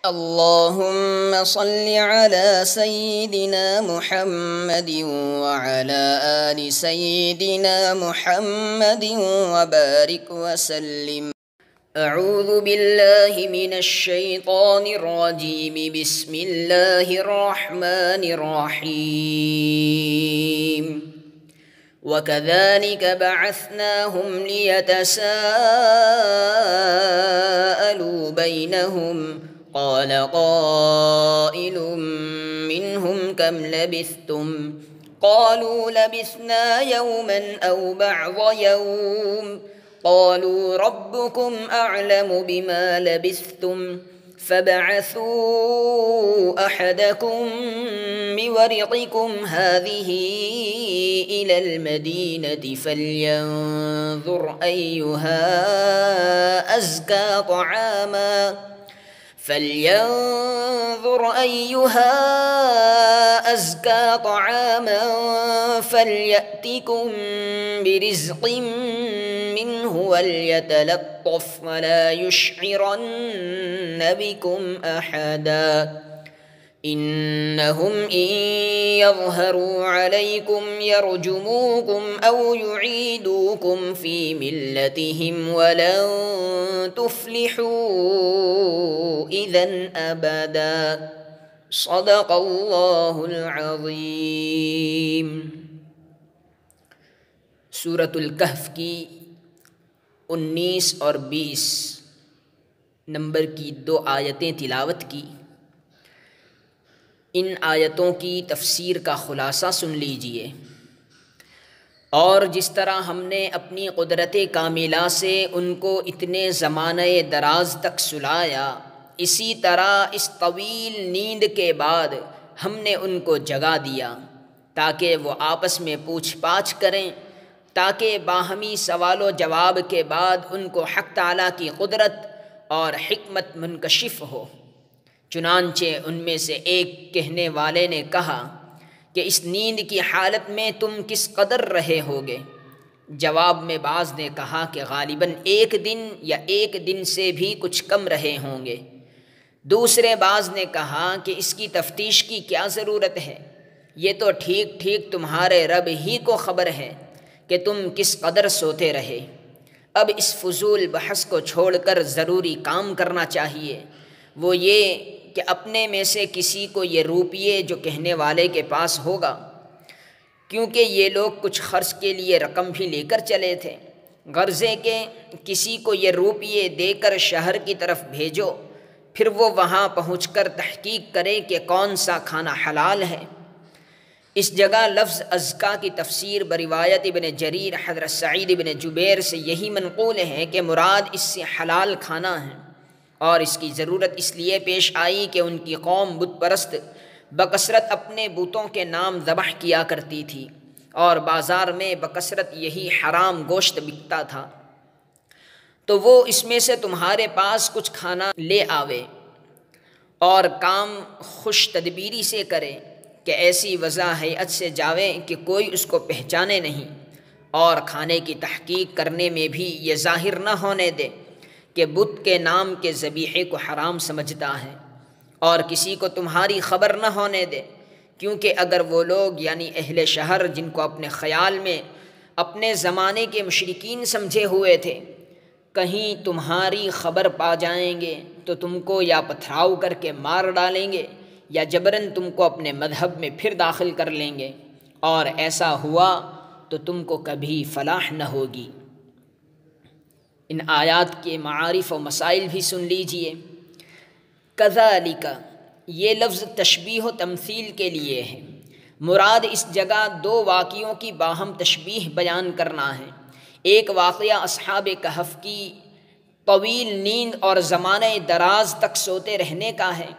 اللهم صل على سيدنا محمد وعلى آل سيدنا محمد وبارك وسلم. أعوذ بالله من الشيطان الرجيم. بسم الله الرحمن الرحيم. وكذلك بعثناهم ليتساءلوا بينهم قال قائل منهم كم لبثتم قالوا لبثنا يوما أو بعض يوم قالوا ربكم أعلم بما لبثتم فابعثوا أحدكم بورقكم هذه إلى المدينة فلينظر أيها أزكى طعاما فليأتكم برزق منه وليتلطف ولا يشعرن بكم أحدا إنهم إن يظهروا عليكم يرجموكم أو يعيدوكم في ملتهم ولن تفلحوا إذن أبدا. صدق اللہ العظیم. سورۃ الکہف کی 19 اور 20 نمبر کی 2 آیتیں تلاوت کی. ان آیتوں کی تفسیر کا خلاصہ سن لیجئے. اور جس طرح ہم نے اپنی قدرت کاملہ سے ان کو اتنے زمانہ دراز تک سلایا، اسی طرح اس طویل نیند کے بعد ہم نے ان کو جگا دیا تاکہ وہ آپس میں پوچھ پاچھ کریں، تاکہ باہمی سوال و جواب کے بعد ان کو حق تعالیٰ کی قدرت اور حکمت منکشف ہو. چنانچہ ان میں سے ایک کہنے والے نے کہا کہ اس نیند کی حالت میں تم کس قدر رہے ہوگے؟ جواب میں بعض نے کہا کہ غالباً 1 دن یا 1 دن سے بھی کچھ کم رہے ہوں گے. دوسرے بعض نے کہا کہ اس کی تفتیش کی کیا ضرورت ہے، یہ تو ٹھیک ٹھیک تمہارے رب ہی کو خبر ہے کہ تم کس قدر سوتے رہے. اب اس فضول بحث کو چھوڑ کر ضروری کام کرنا چاہیے، وہ یہ کہ اپنے میں سے کسی کو یہ روپیے جو کہنے والے کے پاس ہوگا، کیونکہ یہ لوگ کچھ خرچ کے لیے رقم بھی لے کر چلے تھے، غرضے کہ کسی کو یہ روپیے دے کر شہر کی طرف بھیجو، پھر وہ وہاں پہنچ کر تحقیق کرے کہ کون سا کھانا حلال ہے. اس جگہ لفظ ازکا کی تفسیر بروایت ابن جریر حضرت سعید ابن جبیر سے یہی منقول ہے کہ مراد اس سے حلال کھانا ہے، اور اس کی ضرورت اس لیے پیش آئی کہ ان کی قوم بت پرست بکثرت اپنے بتوں کے نام ذبح کیا کرتی تھی، اور بازار میں بکثرت یہی حرام گوشت بکتا تھا. تو وہ اس میں سے تمہارے پاس کچھ کھانا لے آوے اور کام خوش تدبیری سے کرے کہ ایسی وضع ہیئت سے جاوے کہ کوئی اس کو پہچانے نہیں، اور کھانے کی تحقیق کرنے میں بھی یہ ظاہر نہ ہونے دے کہ بت کے نام کے ذبیحے کو حرام سمجھتا ہے، اور کسی کو تمہاری خبر نہ ہونے دے، کیونکہ اگر وہ لوگ یعنی اہل شہر جن کو اپنے خیال میں اپنے زمانے کے مشرکین سمجھے ہوئے تھے، کہیں تمہاری خبر پا جائیں گے تو تم کو یا پتھراؤ کر کے مار ڈالیں گے یا جبراً تم کو اپنے مذہب میں پھر داخل کر لیں گے، اور ایسا ہوا تو تم کو کبھی فلاح نہ ہوگی. ان آیات کے معارف و مسائل بھی سن لیجئے. کذالک یہ لفظ تشبیہ و تمثیل کے لیے ہے. مراد اس جگہ 2 واقعوں کی باہم تشبیہ بیان کرنا ہے. ایک واقعہ اصحاب کہف کی طویل نیند اور زمانہ دراز تک سوتے رہنے کا ہے،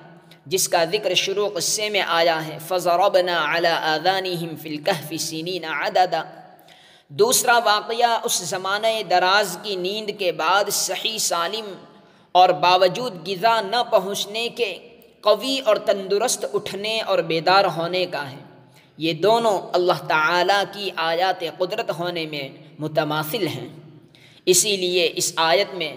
جس کا ذکر شروع قصے میں آیا ہے فَضَرَبْنَا عَلَىٰ آذَانِهِمْ فِي الْكَهْفِ سِنِينَ عَدَدًا. دوسرا واقعہ اس زمانہ دراز کی نیند کے بعد صحیح سالم اور باوجود غذا نہ پہنچنے کے قوی اور تندرست اٹھنے اور بیدار ہونے کا ہے. یہ دونوں اللہ تعالیٰ کی آیات قدرت ہونے میں متماثل ہیں. اسی لیے اس آیت میں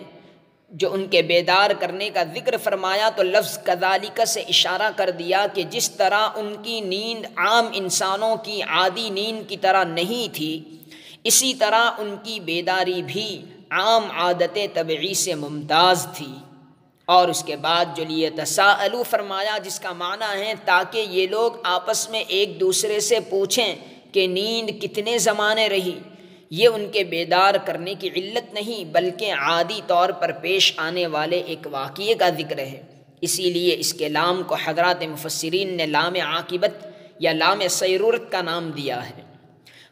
جو ان کے بیدار کرنے کا ذکر فرمایا تو لفظ کذالک سے اشارہ کر دیا کہ جس طرح ان کی نیند عام انسانوں کی عادی نیند کی طرح نہیں تھی، اسی طرح ان کی بیداری بھی عام عادت طبعی سے ممتاز تھی۔ اور اس کے بعد جو لیتساءلوا فرمایا، جس کا معنی ہے تاکہ یہ لوگ آپس میں ایک دوسرے سے پوچھیں کہ نیند کتنے زمانے رہی۔ یہ ان کے بیدار کرنے کی علت نہیں بلکہ عادی طور پر پیش آنے والے ایک واقعے کا ذکر ہے، اسی لیے اس کے لام کو حضرات مفسرین نے لام عاقبت یا لام سیرورت کا نام دیا ہے۔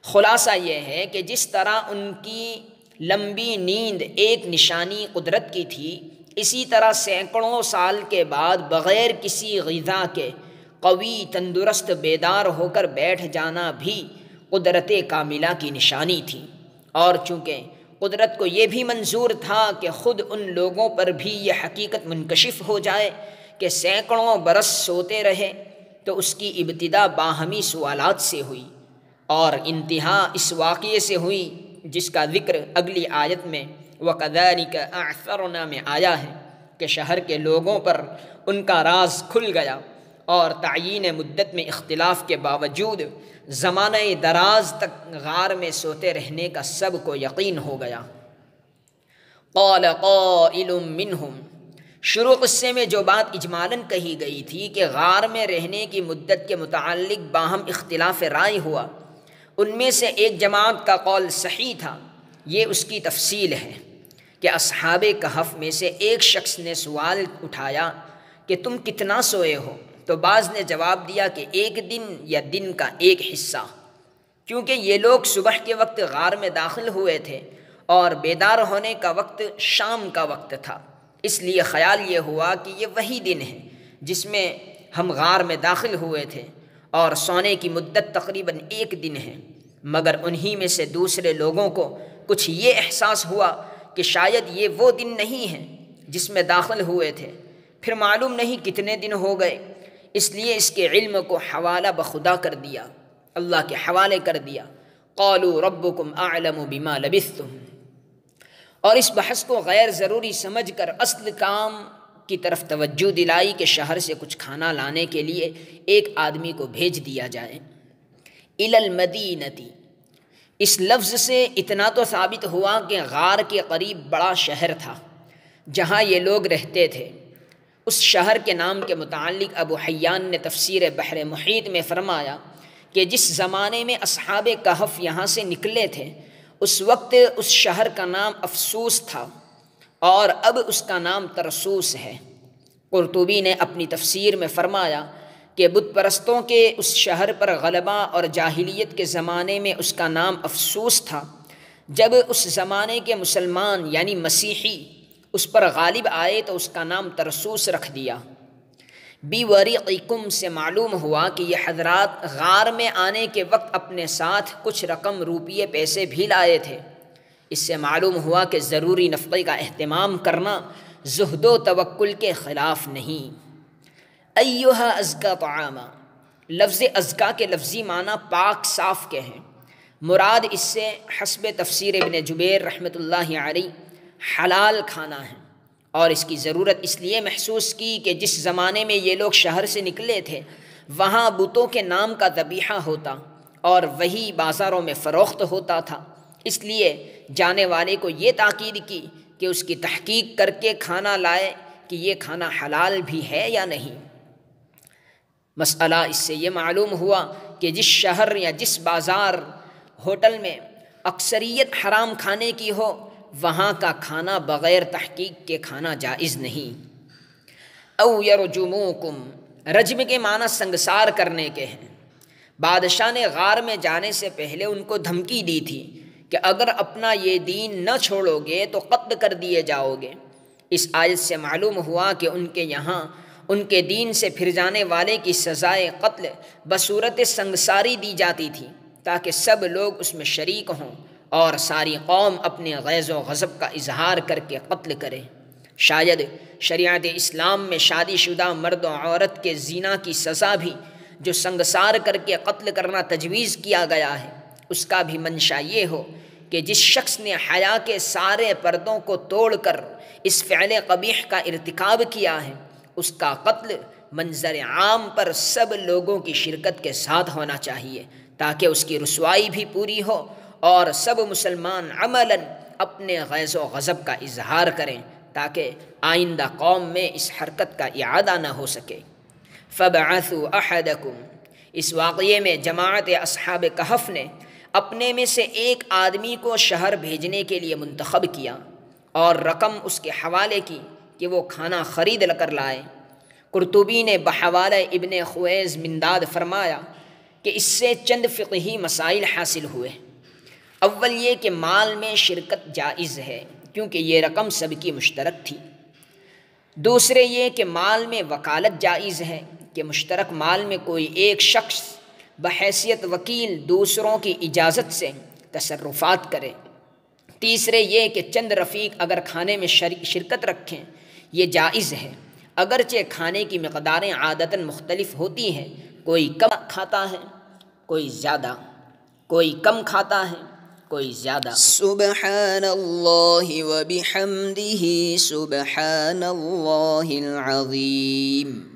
خلاصہ یہ ہے کہ جس طرح ان کی لمبی نیند ایک نشانی قدرت کی تھی، اسی طرح سینکڑوں سال کے بعد بغیر کسی غذا کے قوی تندرست بیدار ہو کر بیٹھ جانا بھی قدرت کاملہ کی نشانی تھی۔ اور چونکہ قدرت کو یہ بھی منظور تھا کہ خود ان لوگوں پر بھی یہ حقیقت منکشف ہو جائے کہ سینکڑوں برس سوتے رہے، تو اس کی ابتدا باہمی سوالات سے ہوئی اور انتہا اس واقعے سے ہوئی جس کا ذکر اگلی آیت میں وَكَذَلِكَ أَعْثَرْنَا میں آیا ہے کہ شہر کے لوگوں پر ان کا راز کھل گیا اور تعیین مدت میں اختلاف کے باوجود زمانہ دراز تک غار میں سوتے رہنے کا سب کو یقین ہو گیا۔ قال قائل منہم، شروع قصے میں جو بات اجمالاً کہی گئی تھی کہ غار میں رہنے کی مدت کے متعلق باہم اختلاف رائے ہوا، ان میں سے ایک جماعت کا قول صحیح تھا۔ یہ اس کی تفصیل ہے کہ اصحاب کہف میں سے ایک شخص نے سوال اٹھایا کہ تم کتنا سوئے ہو؟ تو بعض نے جواب دیا کہ ایک دن یا دن کا ایک حصہ، کیونکہ یہ لوگ صبح کے وقت غار میں داخل ہوئے تھے اور بیدار ہونے کا وقت شام کا وقت تھا، اس لیے خیال یہ ہوا کہ یہ وہی دن ہے جس میں ہم غار میں داخل ہوئے تھے اور سونے کی مدت تقریباً ایک دن ہے۔ مگر انہی میں سے دوسرے لوگوں کو کچھ یہ احساس ہوا کہ شاید یہ وہ دن نہیں ہے جس میں داخل ہوئے تھے، پھر معلوم نہیں کتنے دن ہو گئے، اس لیے اس کے علم کو حوالہ بخدا کر دیا، اللہ کے حوالے کر دیا۔ قالوا ربکم اعلم بما لبثتم، اور اس بحث کو غیر ضروری سمجھ کر اصل کام کی طرف توجہ دلائی کہ شہر سے کچھ کھانا لانے کے لیے ایک آدمی کو بھیج دیا جائے۔ الی المدینۃ، اس لفظ سے اتنا تو ثابت ہوا کہ غار کے قریب بڑا شہر تھا جہاں یہ لوگ رہتے تھے۔ اس شہر کے نام کے متعلق ابو حیان نے تفسیر بحر محیط میں فرمایا کہ جس زمانے میں اصحاب کہف یہاں سے نکلے تھے اس وقت اس شہر کا نام افسوس تھا اور اب اس کا نام ترسوس ہے۔ قرطبی نے اپنی تفسیر میں فرمایا کہ بت پرستوں کے اس شہر پر غلبہ اور جاہلیت کے زمانے میں اس کا نام افسوس تھا، جب اس زمانے کے مسلمان یعنی مسیحی اس پر غالب آئے تو اس کا نام ترسوس رکھ دیا۔ بِوَرِقِكُمْ سے معلوم ہوا کہ یہ حضرات غار میں آنے کے وقت اپنے ساتھ کچھ رقم روپیے پیسے بھی لائے تھے۔ اس سے معلوم ہوا کہ ضروری نفقے کا اہتمام کرنا زہد و توکل کے خلاف نہیں۔ ایھا ازکا طعاما، لفظ ازکا کے لفظی معنی پاک صاف کے ہیں، مراد اس سے حسب تفسیر ابن جبیر رحمۃ اللہ علیہ حلال کھانا ہے، اور اس کی ضرورت اس لیے محسوس کی کہ جس زمانے میں یہ لوگ شہر سے نکلے تھے وہاں بتوں کے نام کا ذبیحہ ہوتا اور وہی بازاروں میں فروخت ہوتا تھا، اس لیے جانے والے کو یہ تاکید کی کہ اس کی تحقیق کر کے کھانا لائے کہ یہ کھانا حلال بھی ہے یا نہیں۔ مسئلہ اس سے یہ معلوم ہوا کہ جس شہر یا جس بازار ہوٹل میں اکثریت حرام کھانے کی ہو وہاں کا کھانا بغیر تحقیق کے کھانا جائز نہیں۔ او یرجموکم، رجم کے معنی سنگسار کرنے کے ہیں۔ بادشاہ نے غار میں جانے سے پہلے ان کو دھمکی دی تھی کہ اگر اپنا یہ دین نہ چھوڑو گے تو قتل کر دیے جاؤ گے۔ اس آیت سے معلوم ہوا کہ ان کے یہاں ان کے دین سے پھر جانے والے کی سزائے قتل بصورت سنگساری دی جاتی تھی تاکہ سب لوگ اس میں شریک ہوں اور ساری قوم اپنے غیظ و غضب کا اظہار کر کے قتل کرے۔ شاید شریعت اسلام میں شادی شدہ مرد و عورت کے زنا کی سزا بھی جو سنگسار کر کے قتل کرنا تجویز کیا گیا ہے اس کا بھی منشا یہ ہو کہ جس شخص نے حیا کے سارے پردوں کو توڑ کر اس فعل قبیح کا ارتکاب کیا ہے، اس کا قتل منظر عام پر سب لوگوں کی شرکت کے ساتھ ہونا چاہیے، تاکہ اس کی رسوائی بھی پوری ہو اور سب مسلمان عملاً اپنے غیظ و غضب کا اظہار کریں، تاکہ آئندہ قوم میں اس حرکت کا اعادہ نہ ہو سکے۔ فَابْعَثُوا أَحَدَكُمْ، اس واقعے میں جماعت اصحاب کہف نے اپنے میں سے ایک آدمی کو شہر بھیجنے کے لیے منتخب کیا اور رقم اس کے حوالے کی کہ وہ کھانا خرید کر لائے۔ قرطبی نے بحوالہ ابن خویز منداد فرمایا کہ اس سے چند فقہی مسائل حاصل ہوئے۔ اول یہ کہ مال میں شرکت جائز ہے کیونکہ یہ رقم سب کی مشترک تھی۔ دوسرے یہ کہ مال میں وکالت جائز ہے کہ مشترک مال میں کوئی ایک شخص بحیثیت وکیل دوسروں کی اجازت سے تصرفات کرے۔ تیسرے یہ کہ چند رفیق اگر کھانے میں شرکت رکھیں یہ جائز ہے، اگرچہ کھانے کی مقداریں عادتاً مختلف ہوتی ہیں، کوئی کم کھاتا ہے کوئی زیادہ، کوئی کم کھاتا ہے کوئی زیادہ۔ سبحان اللہ و بحمدہ سبحان اللہ العظیم۔